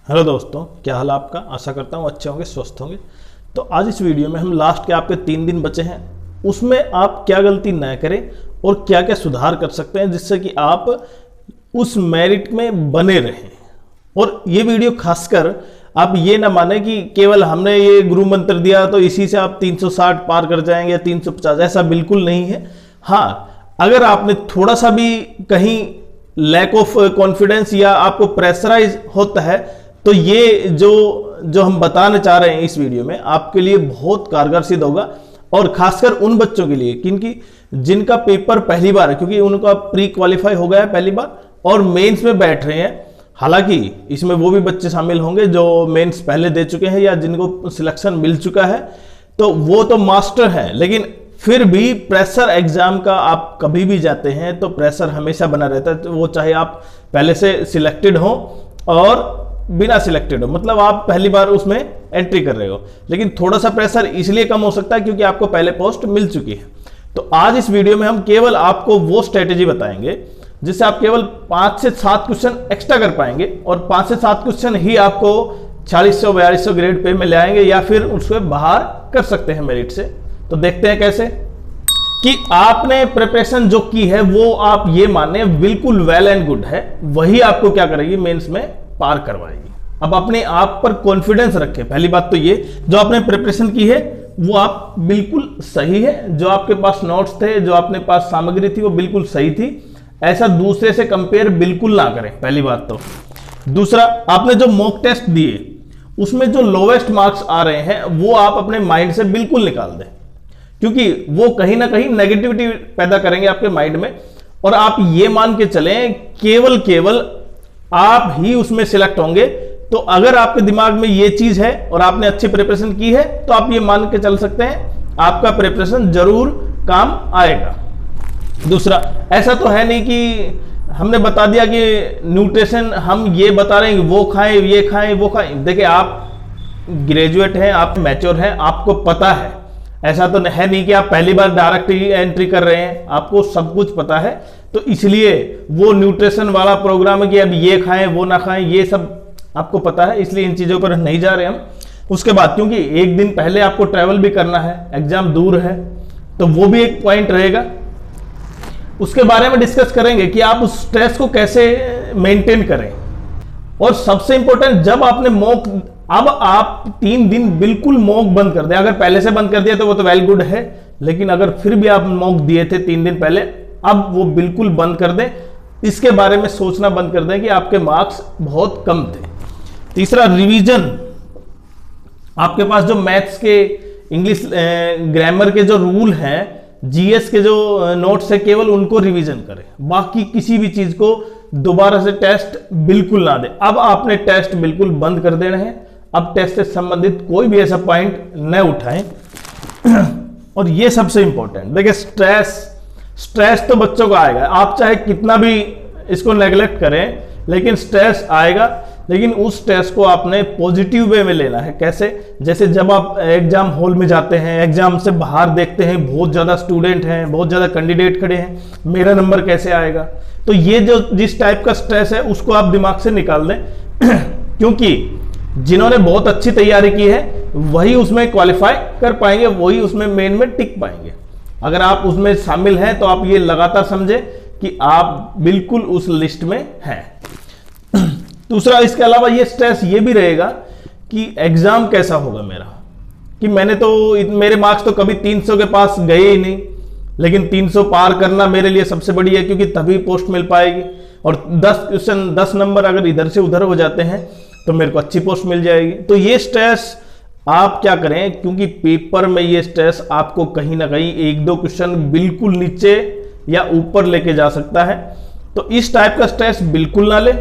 Hello दोस्तों, क्या हाल है आपका। आशा करता हूँ अच्छे होंगे, स्वस्थ होंगे। तो आज इस वीडियो में हम लास्ट के आपके 3 दिन बचे हैं, उसमें आप क्या गलती न करें और क्या क्या सुधार कर सकते हैं जिससे कि आप उस मेरिट में बने रहें। और ये वीडियो खासकर आप ये ना माने कि केवल हमने ये गुरु मंत्र दिया तो इसी से आप 360 पार कर जाएंगे या 350, ऐसा बिल्कुल नहीं है। हाँ, अगर आपने थोड़ा सा भी कहीं लैक ऑफ कॉन्फिडेंस या आपको प्रेशराइज होता है तो ये जो हम बताने चाह रहे हैं इस वीडियो में आपके लिए बहुत कारगर सिद्ध होगा। और खासकर उन बच्चों के लिए क्योंकि जिनका पेपर पहली बार है, क्योंकि उनका प्री क्वालिफाई हो गया है पहली बार और मेंस में बैठ रहे हैं। हालांकि इसमें वो भी बच्चे शामिल होंगे जो मेंस पहले दे चुके हैं या जिनको सिलेक्शन मिल चुका है, तो वो तो मास्टर है। लेकिन फिर भी प्रेशर एग्जाम का आप कभी भी जाते हैं तो प्रेशर हमेशा बना रहता है। तो वो चाहे आप पहले से सिलेक्टेड हो और बिना सिलेक्टेड हो, मतलब आप पहली बार उसमें एंट्री कर रहे हो, लेकिन थोड़ा सा प्रेशर इसलिए कम हो सकता है क्योंकि आपको पहले पोस्ट मिल चुकी है। तो आज इस वीडियो में हम केवल आपको वो स्ट्रेटेजी बताएंगे जिससे आप केवल 5 से 7 क्वेश्चन एक्स्ट्रा कर पाएंगे और 5 से 7 क्वेश्चन ही आपको 4000-4200 ग्रेड पे में ले आएंगे या फिर उसको बाहर कर सकते हैं मेरिट से। तो देखते हैं कैसे कि आपने प्रिपरेशन जो की है वो आप ये माने बिल्कुल वेल एंड गुड है, वही आपको क्या करेगी मेंस में पार करवाएगी। अब अपने आप पर कॉन्फिडेंस रखें। पहली बात तो ये, जो आपने प्रिपरेशन की है वो आप बिल्कुल सही है, जो आपके पास नोट्स थे, जो आपने पास सामग्री थी वो बिल्कुल सही थी। ऐसा दूसरे से कंपेयर बिल्कुल ना करें, पहली बात तो। दूसरा, आपने जो मॉक टेस्ट दिए उसमें जो लोवेस्ट मार्क्स आ रहे हैं वो आप अपने माइंड से बिल्कुल निकाल दें, क्योंकि वो कहीं ना कहीं नेगेटिविटी पैदा करेंगे आपके माइंड में। और आप ये मान के चलें केवल आप ही उसमें सिलेक्ट होंगे। तो अगर आपके दिमाग में ये चीज है और आपने अच्छी प्रिपरेशन की है तो आप ये मान के चल सकते हैं आपका प्रिपरेशन जरूर काम आएगा। दूसरा, ऐसा तो है नहीं कि हमने बता दिया कि न्यूट्रिशन हम ये बता रहे हैं कि वो खाएं, ये खाएं, वो खाएं। देखिए, आप ग्रेजुएट हैं, आप मैच्योर हैं, आपको पता है। ऐसा तो है नहीं कि आप पहली बार डायरेक्ट ही एंट्री कर रहे हैं, आपको सब कुछ पता है। तो इसलिए वो न्यूट्रिशन वाला प्रोग्राम है कि अब ये खाएं वो ना खाएं, ये सब आपको पता है, इसलिए इन चीजों पर नहीं जा रहे हम। उसके बाद क्योंकि एक दिन पहले आपको ट्रैवल भी करना है, एग्जाम दूर है, तो वो भी एक पॉइंट रहेगा। उसके बारे में डिस्कस करेंगे कि आप उस स्ट्रेस को कैसे मेंटेन करें। और सबसे इंपॉर्टेंट, जब आपने मॉक, अब आप 3 दिन बिल्कुल मॉक बंद कर दें। अगर पहले से बंद कर दिया तो वो तो वेल गुड है, लेकिन अगर फिर भी आप मॉक दिए थे 3 दिन पहले, अब वो बिल्कुल बंद कर दें। इसके बारे में सोचना बंद कर दें कि आपके मार्क्स बहुत कम थे। तीसरा, रिवीजन। आपके पास जो मैथ्स के, इंग्लिश ग्रामर के जो रूल हैं, जीएस के जो नोट्स है, केवल उनको रिवीजन करें। बाकी किसी भी चीज को दोबारा से टेस्ट बिल्कुल ना दें। अब आपने टेस्ट बिल्कुल बंद कर देना है। अब टेस्ट से संबंधित कोई भी ऐसा पॉइंट न उठाएं। और ये सबसे इंपॉर्टेंट, देखिए, स्ट्रेस तो बच्चों को आएगा। आप चाहे कितना भी इसको नेग्लेक्ट करें, लेकिन स्ट्रेस आएगा। लेकिन उस स्ट्रेस को आपने पॉजिटिव वे में लेना है। कैसे? जैसे जब आप एग्जाम हॉल में जाते हैं, एग्जाम से बाहर देखते हैं बहुत ज्यादा स्टूडेंट हैं, बहुत ज्यादा कैंडिडेट खड़े हैं, मेरा नंबर कैसे आएगा। तो ये जो जिस टाइप का स्ट्रेस है उसको आप दिमाग से निकाल दें। क्योंकि जिन्होंने बहुत अच्छी तैयारी की है वही उसमें क्वालिफाई कर पाएंगे, वही उसमें मेन में टिक पाएंगे। अगर आप उसमें शामिल हैं तो आप ये लगातार समझें कि आप बिल्कुल उस लिस्ट में हैं। दूसरा, इसके अलावा ये स्ट्रेस ये भी रहेगा कि एग्जाम कैसा होगा मेरा, कि मेरे मार्क्स तो कभी 300 के पास गए ही नहीं, लेकिन 300 पार करना मेरे लिए सबसे बड़ी है, क्योंकि तभी पोस्ट मिल पाएगी। और 10 नंबर अगर इधर से उधर हो जाते हैं तो मेरे को अच्छी पोस्ट मिल जाएगी। तो ये स्ट्रेस आप क्या करें, क्योंकि पेपर में ये स्ट्रेस आपको कहीं ना कहीं 1-2 क्वेश्चन बिल्कुल नीचे या ऊपर लेके जा सकता है। तो इस टाइप का स्ट्रेस बिल्कुल ना ले,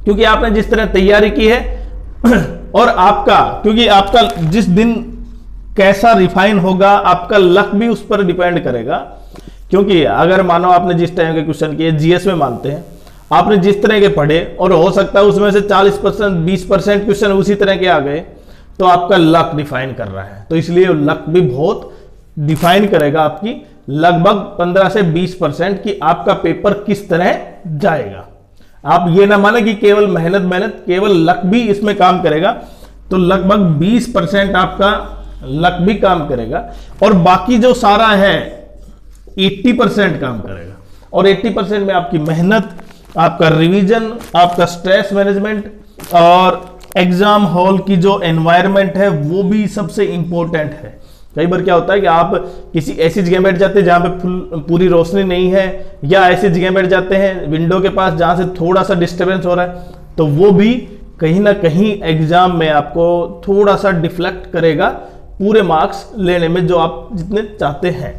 क्योंकि आपने जिस तरह तैयारी की है और क्योंकि आपका जिस दिन कैसा रिफाइन होगा, आपका लक भी उस पर डिपेंड करेगा। क्योंकि अगर मानो आपने जिस तरह के क्वेश्चन किए, जीएस में मानते हैं, आपने जिस तरह के पढ़े और हो सकता है उसमें से 40%, 20% क्वेश्चन उसी तरह के आ गए, तो आपका लक डिफाइन कर रहा है। तो इसलिए लक भी बहुत डिफाइन करेगा आपकी लगभग 15 से 20% कि आपका पेपर किस तरह जाएगा। आप ये ना माने कि केवल मेहनत मेहनत, केवल लक भी इसमें काम करेगा। तो लगभग 20% आपका लक भी काम करेगा और बाकी जो सारा है 80% काम करेगा। और 80% में आपकी मेहनत, आपका रिवीजन, आपका स्ट्रेस मैनेजमेंट और एग्जाम हॉल की जो एनवायरनमेंट है वो भी सबसे इंपॉर्टेंट है। कई बार क्या होता है कि आप किसी ऐसी जगह बैठ जाते हैं जहां पे पूरी रोशनी नहीं है, या ऐसी जगह बैठ जाते हैं विंडो के पास जहां से थोड़ा सा डिस्टरबेंस हो रहा है, तो वो भी कहीं ना कहीं एग्जाम में आपको थोड़ा सा डिफ्लेक्ट करेगा पूरे मार्क्स लेने में जो आप जितने चाहते हैं।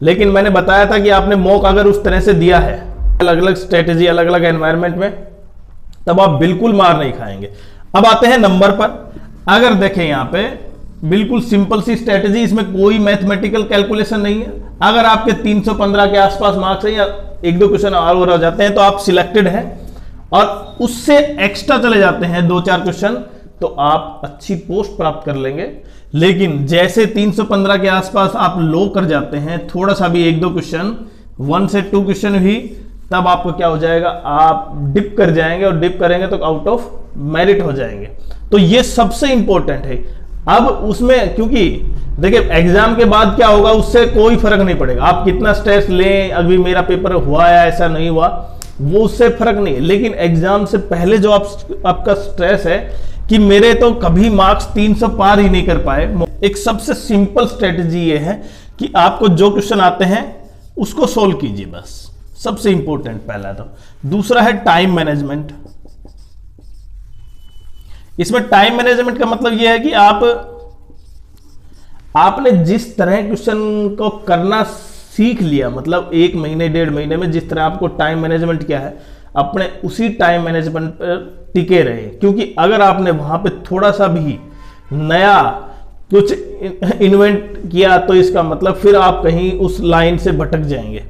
लेकिन मैंने बताया था कि आपने मॉक अगर उस तरह से दिया है, अलग अलग स्ट्रेटेजी, अलग अलग एनवायरनमेंट में, तब आप बिल्कुल मार नहीं खाएंगे। अब आते हैं नंबर पर। अगर देखें यहां पे बिल्कुल सिंपल सी स्ट्रेटेजी, इसमें कोई मैथमेटिकल कैलकुलेशन नहीं है। अगर आपके 315 के आसपास मार्क्स है या एक दो क्वेश्चन और हो जाते हैं तो आप सिलेक्टेड हैं, और उससे एक्स्ट्रा चले जाते हैं 2-4 क्वेश्चन, तो आप अच्छी पोस्ट प्राप्त कर लेंगे। लेकिन जैसे 315 के आसपास आप लो कर जाते हैं, थोड़ा सा भी एक दो क्वेश्चन, 1 से 2 क्वेश्चन भी, तब आपको क्या हो जाएगा, आप डिप कर जाएंगे, और डिप करेंगे तो आउट ऑफ मेरिट हो जाएंगे। तो ये सबसे इंपॉर्टेंट है। अब उसमें क्योंकि देखिए एग्जाम के बाद क्या होगा उससे कोई फर्क नहीं पड़ेगा, आप कितना स्ट्रेस लें, अभी मेरा पेपर हुआ या ऐसा नहीं हुआ, वो उससे फर्क नहीं है। लेकिन एग्जाम से पहले जो आपका स्ट्रेस है कि मेरे तो कभी मार्क्स 300 पार ही नहीं कर पाए, एक सबसे सिंपल स्ट्रेटेजी ये है कि आपको जो क्वेश्चन आते हैं उसको सोल्व कीजिए, बस सबसे इंपॉर्टेंट पहला। तो दूसरा है टाइम मैनेजमेंट। इसमें टाइम मैनेजमेंट का मतलब यह है कि आपने जिस तरह क्वेश्चन को करना सीख लिया, मतलब 1 महीने 1.5 महीने में जिस तरह आपको टाइम मैनेजमेंट किया है, अपने उसी टाइम मैनेजमेंट पर टिके रहे। क्योंकि अगर आपने वहां पे थोड़ा सा भी नया कुछ इन्वेंट किया तो इसका मतलब फिर आप कहीं उस लाइन से भटक जाएंगे।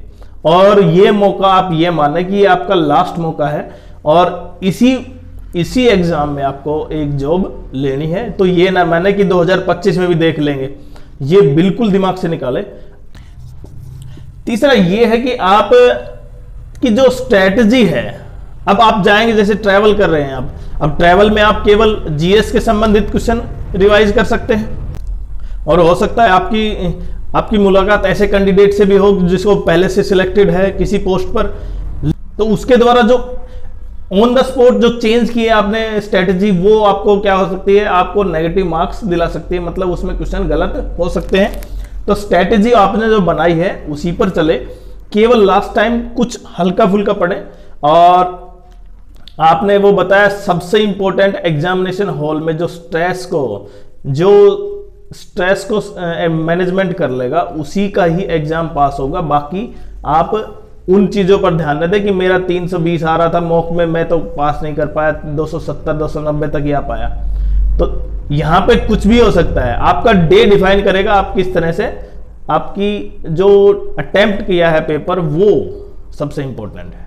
और ये मौका आप ये माने कि ये आपका लास्ट मौका है, और इसी एग्जाम में आपको एक जॉब लेनी है। तो ये ना माने कि 2025 में भी देख लेंगे, ये बिल्कुल दिमाग से निकाले। तीसरा ये है कि आप की जो स्ट्रेटजी है, अब आप जाएंगे जैसे ट्रैवल कर रहे हैं आप, अब ट्रैवल में आप केवल जीएस के संबंधित क्वेश्चन रिवाइज कर सकते हैं, और हो सकता है आपकी मुलाकात ऐसे कैंडिडेट से भी हो जिसको पहले से सिलेक्टेड है किसी पोस्ट पर, तो उसके द्वारा जो ऑन द स्पॉट जो चेंज किए आपने स्ट्रेटजी, वो आपको क्या हो सकती है, आपको नेगेटिव मार्क्स दिला सकती है, मतलब उसमें क्वेश्चन गलत हो सकते हैं। तो स्ट्रेटजी आपने जो बनाई है उसी पर चले, केवल लास्ट टाइम कुछ हल्का फुल्का पढ़े। और आपने वो बताया सबसे इंपॉर्टेंट, एग्जामिनेशन हॉल में जो स्ट्रेस को मैनेजमेंट कर लेगा उसी का ही एग्जाम पास होगा। बाकी आप उन चीजों पर ध्यान न दें कि मेरा 320 आ रहा था मॉक में, मैं तो पास नहीं कर पाया, 270 290 तक ही आ पाया। तो यहां पे कुछ भी हो सकता है। आपका डे डिफाइन करेगा आप किस तरह से आपकी जो अटेम्प्ट किया है पेपर, वो सबसे इंपॉर्टेंट है।